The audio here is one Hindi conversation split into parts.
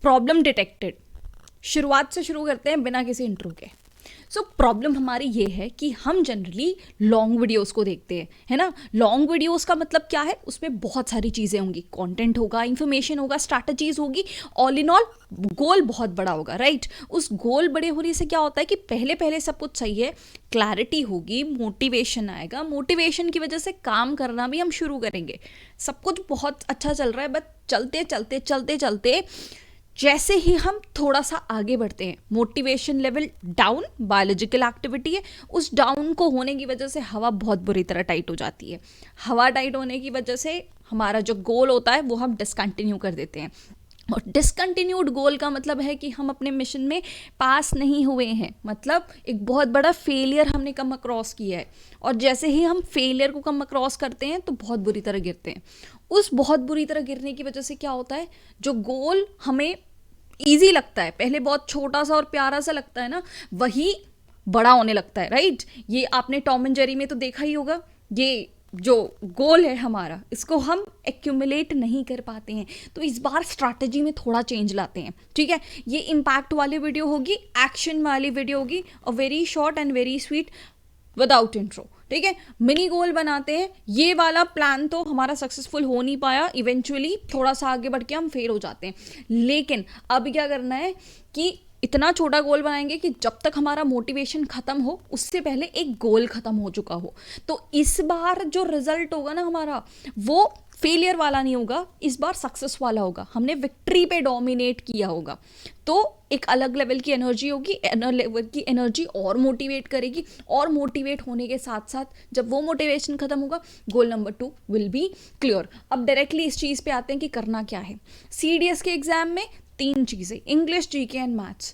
Problem detected. शुरुआत से शुरू करते हैं बिना किसी इंट्रो के। प्रॉब्लम हमारी ये है कि हम जनरली लॉन्ग वीडियोस को देखते हैं, है ना। लॉन्ग वीडियोस का मतलब क्या है, उसमें बहुत सारी चीज़ें होंगी, कंटेंट होगा, इंफॉर्मेशन होगा, स्ट्रैटेजीज होगी, ऑल इन ऑल गोल बहुत बड़ा होगा, राइट। उस गोल बड़े होने से क्या होता है कि पहले पहले सब कुछ सही है, क्लैरिटी होगी, मोटिवेशन आएगा, मोटिवेशन की वजह से काम करना भी हम शुरू करेंगे। सब कुछ बहुत अच्छा चल रहा है, बट चलते चलते चलते चलते जैसे ही हम थोड़ा सा आगे बढ़ते हैं, motivation level down, biological activity है, उस डाउन को होने की वजह से हवा बहुत बुरी तरह टाइट हो जाती है। हवा टाइट होने की वजह से हमारा जो गोल होता है वो हम डिसकंटिन्यू कर देते हैं, और डिसकंटिन्यूड गोल का मतलब है कि हम अपने मिशन में पास नहीं हुए हैं, मतलब एक बहुत बड़ा फेलियर हमने कम अक्रॉस किया है। और जैसे ही हम फेलियर को कम अक्रॉस करते हैं तो बहुत बुरी तरह गिरते हैं। उस बहुत बुरी तरह गिरने की वजह से क्या होता है, जो गोल हमें ईजी लगता है, पहले बहुत छोटा सा और प्यारा सा लगता है ना, वही बड़ा होने लगता है, राइट। ये आपने टॉम एंड जेरी में तो देखा ही होगा। ये जो गोल है हमारा, इसको हम एक्यूमुलेट नहीं कर पाते हैं, तो इस बार स्ट्रैटेजी में थोड़ा चेंज लाते हैं, ठीक है। ये इम्पैक्ट वाली वीडियो होगी, एक्शन वाली वीडियो होगी, और very short and very sweet without intro, ठीक है। मिनी गोल बनाते हैं। ये वाला प्लान तो हमारा सक्सेसफुल हो नहीं पाया, इवेंचुअली थोड़ा सा आगे बढ़ के हम फेल हो जाते हैं। लेकिन अब क्या करना है कि इतना छोटा गोल बनाएंगे कि जब तक हमारा मोटिवेशन खत्म हो उससे पहले एक गोल खत्म हो चुका हो। तो इस बार जो रिजल्ट होगा ना हमारा, वो फेलियर वाला नहीं होगा, इस बार सक्सेस वाला होगा। हमने विक्ट्री पे डोमिनेट किया होगा, तो एक अलग लेवल की एनर्जी होगी, लेवल की एनर्जी और मोटिवेट करेगी, और मोटिवेट होने के साथ साथ जब वो मोटिवेशन खत्म होगा, goal number 2 will be clear. अब डायरेक्टली इस चीज़ पे आते हैं कि करना क्या है। CDS के एग्जाम में 3 चीज़ें, इंग्लिश, GK एंड मैथ्स।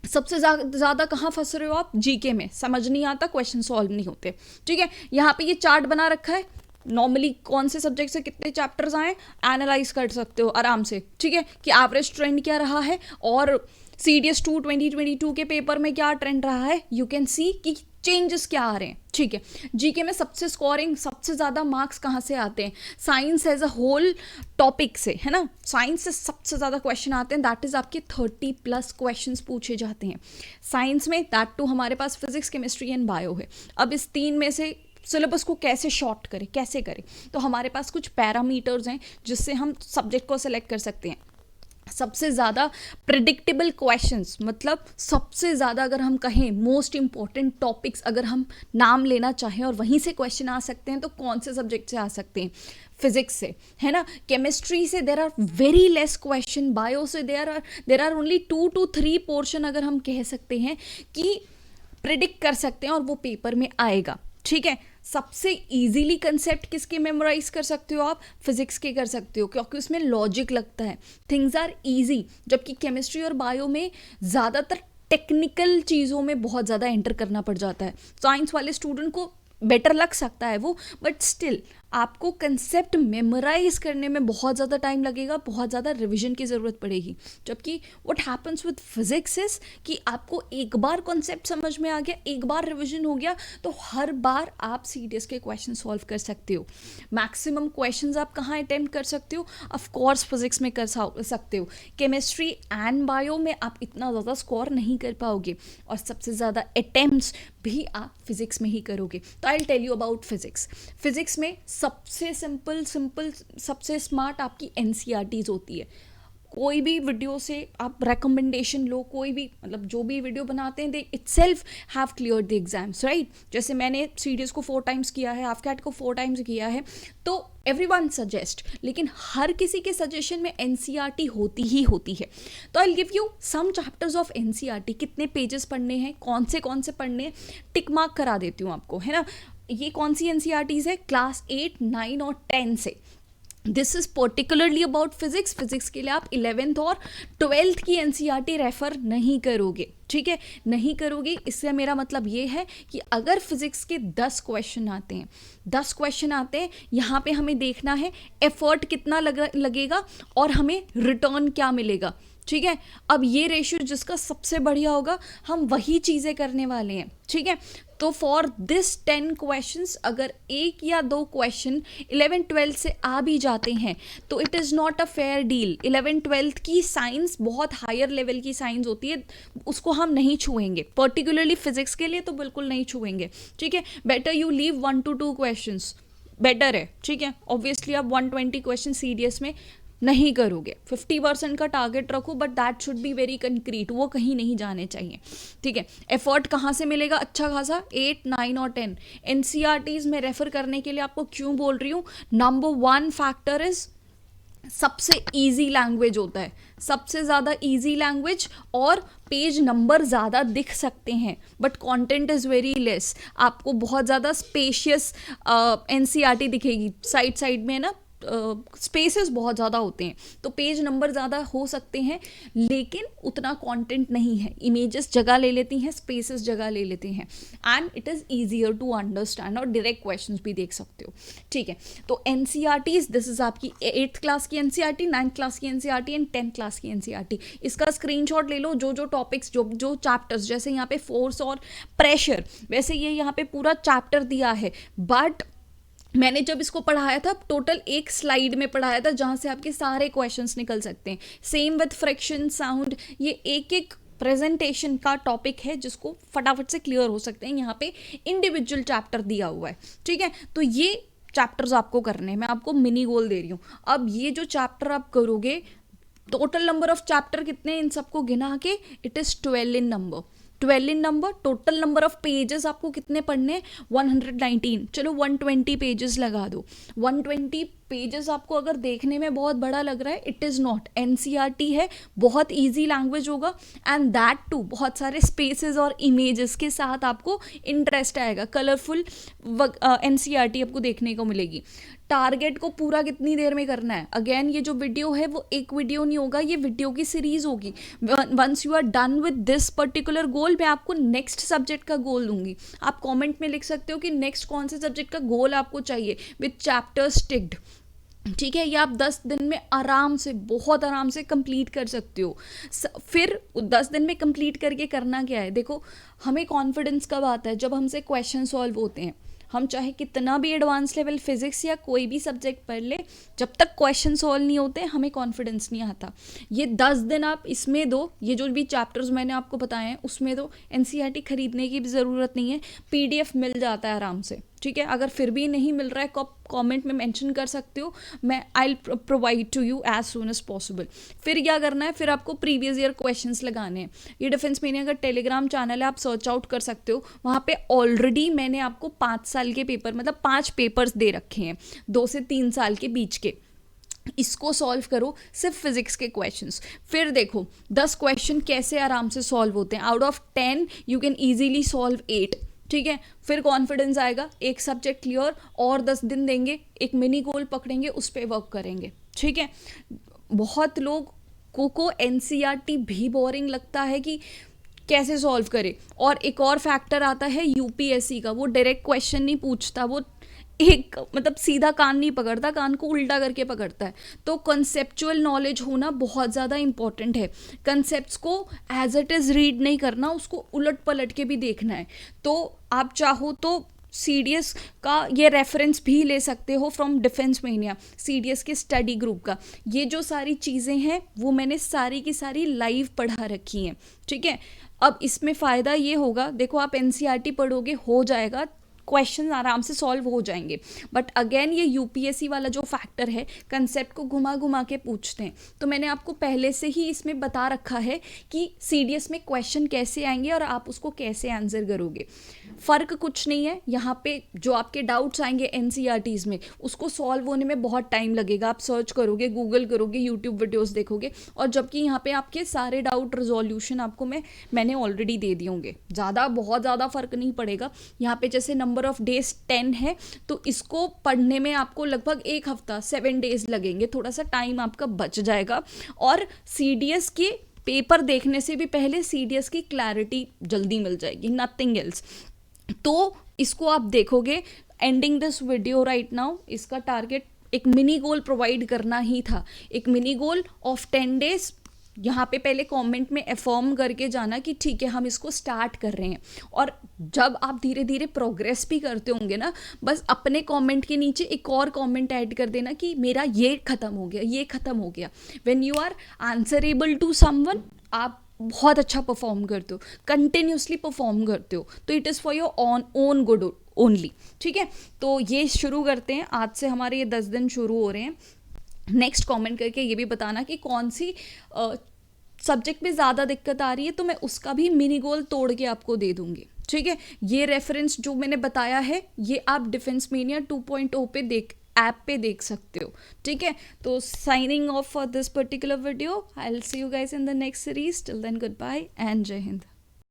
सबसे ज़्यादा कहाँ फंस रहे हो आप? GK में। समझ नहीं आता, क्वेश्चन सॉल्व नहीं होते, ठीक है। यहाँ पे ये चार्ट बना रखा है, नॉर्मली कौन से सब्जेक्ट से कितने चैप्टर्स आए एनालाइज कर सकते हो आराम से, ठीक है, कि एवरेज ट्रेंड क्या रहा है, और CDS 2 2022 के पेपर में क्या ट्रेंड रहा है, यू कैन सी कि चेंजेस क्या आ रहे हैं, ठीक है। GK में सबसे स्कोरिंग, सबसे ज़्यादा मार्क्स कहाँ से आते हैं? Science as a whole topic से, है ना। साइंस से सबसे ज़्यादा क्वेश्चन आते हैं, दैट इज़ आपके 30+ क्वेश्चंस पूछे जाते हैं साइंस में, दैट टू हमारे पास फिजिक्स, केमिस्ट्री एंड बायो है। अब इस 3 में से सिलेबस को कैसे शॉर्ट करें, कैसे करें, तो हमारे पास कुछ पैरामीटर्स हैं जिससे हम सब्जेक्ट को सेलेक्ट कर सकते हैं। सबसे ज़्यादा प्रिडिक्टेबल क्वेश्चंस, मतलब सबसे ज़्यादा अगर हम कहें मोस्ट इंपॉर्टेंट टॉपिक्स अगर हम नाम लेना चाहें और वहीं से क्वेश्चन आ सकते हैं, तो कौन से सब्जेक्ट से आ सकते हैं? फिजिक्स से, है ना। केमिस्ट्री से there are very less question, bio से there are only 2 to 3 portion अगर हम कह सकते हैं कि प्रिडिक्ट कर सकते हैं और वो पेपर में आएगा, ठीक है। सबसे इजीली कंसेप्ट किसके मेमोराइज कर सकते हो आप? फिजिक्स के कर सकते हो, क्योंकि उसमें लॉजिक लगता है, थिंग्स आर इजी। जबकि केमिस्ट्री और बायो में ज़्यादातर टेक्निकल चीज़ों में बहुत ज़्यादा एंटर करना पड़ जाता है। साइंस वाले स्टूडेंट को बेटर लग सकता है वो, बट स्टिल आपको कंसेप्ट मेमोराइज करने में बहुत ज़्यादा टाइम लगेगा, बहुत ज़्यादा रिवीजन की ज़रूरत पड़ेगी। जबकि what happens with physics is कि आपको एक बार कॉन्सेप्ट समझ में आ गया, एक बार रिवीजन हो गया, तो हर बार आप CDS के क्वेश्चन सॉल्व कर सकते हो। मैक्सिमम क्वेश्चंस आप कहाँ अटेम्प्ट कर सकते हो? ऑफ कोर्स फिजिक्स में कर सकते हो। केमिस्ट्री एंड बायो में आप इतना ज़्यादा स्कोर नहीं कर पाओगे, और सबसे ज़्यादा अटेम्प्ट्स भी आप फिजिक्स में ही करोगे। तो I will tell you about physics. Physics में सबसे सिंपल सबसे स्मार्ट आपकी NCERTs होती है। कोई भी वीडियो से आप रिकमेंडेशन लो, कोई भी, मतलब जो भी वीडियो बनाते हैं, they itself have cleared the exams, right. जैसे मैंने CDS को 4 टाइम्स किया है, AFCAT को 4 टाइम्स किया है, तो एवरीवन सजेस्ट, लेकिन हर किसी के सजेशन में NCERT होती ही होती है। तो I will give you some chapters of NCERT, कितने पेजेस पढ़ने हैं, कौन से पढ़ने हैं, टिक मार्क करा देती हूँ आपको, है ना। ये कौन सी NCERTs है? क्लास 8, 9 और 10 से। This is particularly about physics. Physics के लिए आप 11th और 12th की NCERT रेफर नहीं करोगे, ठीक है, नहीं करोगे। इससे मेरा मतलब ये है कि अगर फिजिक्स के 10 क्वेश्चन आते हैं, 10 क्वेश्चन आते हैं, यहाँ पे हमें देखना है एफर्ट कितना लगेगा और हमें रिटर्न क्या मिलेगा। ठीक है, अब ये रेशियो जिसका सबसे बढ़िया होगा हम वही चीज़ें करने वाले हैं। ठीक है, तो फॉर दिस 10 क्वेश्चंस अगर एक या दो क्वेश्चन 11-12 से आ भी जाते हैं तो it is not a fair deal. 11-12 की साइंस बहुत हायर लेवल की साइंस होती है, उसको हम नहीं छुएंगे, पर्टिकुलरली फिजिक्स के लिए तो बिल्कुल नहीं छुएंगे। ठीक है, better you leave 1 to 2 questions, better है। ठीक है, ऑब्वियसली आप 120 क्वेश्चन सीडीएस में नहीं करोगे, 50% का टारगेट रखो, but that should be very concrete, वो कहीं नहीं जाने चाहिए। ठीक है, एफर्ट कहाँ से मिलेगा अच्छा खासा? 8, 9 और 10 एनसीईआरटीज में रेफर करने के लिए आपको क्यों बोल रही हूँ? नंबर 1 फैक्टर इज सबसे इजी लैंग्वेज होता है, सबसे ज़्यादा इजी लैंग्वेज, और पेज नंबर ज़्यादा दिख सकते हैं but content is very less. आपको बहुत ज़्यादा स्पेशियस एनसीईआरटी दिखेगी, साइड साइड में ना स्पेसेस बहुत ज़्यादा होते हैं, तो पेज नंबर ज़्यादा हो सकते हैं लेकिन उतना कंटेंट नहीं है। इमेजेस जगह ले लेती हैं, स्पेसेस जगह ले लेते हैं, and it is easier to understand, और डायरेक्ट क्वेश्चंस भी देख सकते हो। ठीक है, तो एनसीईआरटीज, दिस इज आपकी 8th क्लास की एनसीईआरटी, 9th क्लास की एनसीईआरटी एंड 10th क्लास की एनसीईआरटी। इसका स्क्रीनशॉट ले लो, जो जो टॉपिक्स, जो चैप्टर्स, जैसे यहाँ पे फोर्स और प्रेशर, वैसे ये यहाँ पे पूरा चैप्टर दिया है, बट मैंने जब इसको पढ़ाया था टोटल एक स्लाइड में पढ़ाया था जहाँ से आपके सारे क्वेश्चंस निकल सकते हैं। सेम विद फ्रिक्शन, साउंड, ये एक एक प्रेजेंटेशन का टॉपिक है जिसको फटाफट से क्लियर हो सकते हैं। यहाँ पे इंडिविजुअल चैप्टर दिया हुआ है। ठीक है, तो ये चैप्टर्स आपको करने हैं, मैं आपको मिनी गोल दे रही हूँ। अब ये जो चैप्टर आप करोगे, टोटल नंबर ऑफ चैप्टर कितने, इन सबको गिना के it is 12 in number, 12 in number. Total number of pages आपको कितने पढ़ने हैं? 119। चलो 120 पेजेस लगा दो। 120 पेजेस आपको अगर देखने में बहुत बड़ा लग रहा है, इट इज़ नॉट। एनसीईआरटी है, बहुत इजी लैंग्वेज होगा, एंड दैट टू बहुत सारे स्पेसेस और इमेजेस के साथ आपको इंटरेस्ट आएगा। कलरफुल एनसीईआरटी आपको देखने को मिलेगी। टारगेट को पूरा कितनी देर में करना है? अगेन ये जो वीडियो है वो एक वीडियो नहीं होगा, ये वीडियो की सीरीज होगी। Once you are done with this particular goal, मैं आपको नेक्स्ट सब्जेक्ट का गोल दूंगी। आप कमेंट में लिख सकते हो कि नेक्स्ट कौन से सब्जेक्ट का गोल आपको चाहिए विद चैप्टर्स टिक्ड। ठीक है, ये आप 10 दिन में आराम से, बहुत आराम से कंप्लीट कर सकते हो। फिर 10 दिन में कंप्लीट करके करना क्या है? देखो, हमें कॉन्फिडेंस कब आता है? जब हमसे क्वेश्चन सॉल्व होते हैं। हम चाहे कितना भी एडवांस लेवल फिजिक्स या कोई भी सब्जेक्ट पढ़ ले, जब तक क्वेश्चन सॉल्व नहीं होते हमें कॉन्फिडेंस नहीं आता। ये 10 दिन आप इसमें दो, ये जो भी चैप्टर्स मैंने आपको बताए हैं उसमें दो। एनसीईआरटी खरीदने की भी ज़रूरत नहीं है, पीडीएफ मिल जाता है आराम से। ठीक है, अगर फिर भी नहीं मिल रहा है कमेंट में मेंशन कर सकते हो, मैं I will provide to you as soon as possible. फिर क्या करना है? फिर आपको प्रीवियस ईयर क्वेश्चंस लगाने हैं। ये डिफेंस मीनिया का टेलीग्राम चैनल है, आप सर्च आउट कर सकते हो। वहाँ पे ऑलरेडी मैंने आपको 5 साल के पेपर, मतलब 5 पेपर्स दे रखे हैं 2 से 3 साल के बीच के। इसको सॉल्व करो, सिर्फ फिजिक्स के क्वेश्चंस। फिर देखो 10 क्वेश्चन कैसे आराम से सॉल्व होते हैं। Out of 10 you can easily solve 8। ठीक है, फिर कॉन्फिडेंस आएगा, एक सब्जेक्ट क्लियर, और 10 दिन देंगे, एक मिनी गोल पकड़ेंगे, उस पर वर्क करेंगे। ठीक है, बहुत लोग को एनसीईआरटी भी बोरिंग लगता है कि कैसे सॉल्व करे। और एक और फैक्टर आता है यूपीएससी का, वो डायरेक्ट क्वेश्चन नहीं पूछता, वो एक मतलब सीधा कान नहीं पकड़ता, कान को उल्टा करके पकड़ता है। तो कंसेप्चुअल नॉलेज होना बहुत ज़्यादा इंपॉर्टेंट है। कंसेप्ट्स को एज इट इज़ रीड नहीं करना, उसको उलट पलट के भी देखना है। तो आप चाहो तो सीडीएस का ये रेफरेंस भी ले सकते हो फ्रॉम डिफेंस मीनिया, सीडीएस के स्टडी ग्रुप का। ये जो सारी चीज़ें हैं वो मैंने सारी की सारी लाइव पढ़ा रखी हैं। ठीक है, अब इसमें फ़ायदा ये होगा, देखो आप एनसीईआरटी पढ़ोगे, हो जाएगा, क्वेश्चन आराम से सॉल्व हो जाएंगे, बट अगेन ये यूपीएससी वाला जो फैक्टर है, कंसेप्ट को घुमा घुमा के पूछते हैं। तो मैंने आपको पहले से ही इसमें बता रखा है कि सीडीएस में क्वेश्चन कैसे आएंगे और आप उसको कैसे आंसर करोगे। फ़र्क कुछ नहीं है, यहाँ पे जो आपके डाउट्स आएंगे एनसीईआरटीज़ में, उसको सॉल्व होने में बहुत टाइम लगेगा। आप सर्च करोगे, गूगल करोगे, यूट्यूब वीडियोस देखोगे, और जबकि यहाँ पे आपके सारे डाउट रिजोल्यूशन आपको मैंने ऑलरेडी दे दिए होंगे। बहुत ज़्यादा फ़र्क नहीं पड़ेगा। यहाँ पे जैसे नंबर ऑफ डेज 10 है, तो इसको पढ़ने में आपको लगभग 1 हफ्ता 7 डेज लगेंगे, थोड़ा सा टाइम आपका बच जाएगा। और सीडीएस के पेपर देखने से भी पहले CDS की क्लैरिटी जल्दी मिल जाएगी, नथिंग एल्स। तो इसको आप देखोगे, ending this video right now, इसका टारगेट एक मिनी गोल प्रोवाइड करना ही था, एक मिनी गोल ऑफ 10 डेज। यहाँ पे पहले कमेंट में अफर्म करके जाना कि ठीक है हम इसको स्टार्ट कर रहे हैं, और जब आप धीरे धीरे प्रोग्रेस भी करते होंगे ना, बस अपने कमेंट के नीचे एक और कमेंट ऐड कर देना कि मेरा ये ख़त्म हो गया, ये ख़त्म हो गया। When you are answerable to someone, आप बहुत अच्छा परफॉर्म करते हो, कंटिन्यूसली परफॉर्म करते हो, तो it is for your own good only. ठीक है, तो ये शुरू करते हैं, आज से हमारे ये 10 दिन शुरू हो रहे हैं। नेक्स्ट कमेंट करके ये भी बताना कि कौन सी सब्जेक्ट में ज़्यादा दिक्कत आ रही है, तो मैं उसका भी मिनी गोल तोड़ के आपको दे दूंगी। ठीक है, ये रेफरेंस जो मैंने बताया है ये आप डिफेंस मेनिया 2.0 पे ऐप पे देख सकते हो। ठीक है, तो signing off for this particular video, I will see you guys in the next series. Till then good bye and जय हिंद।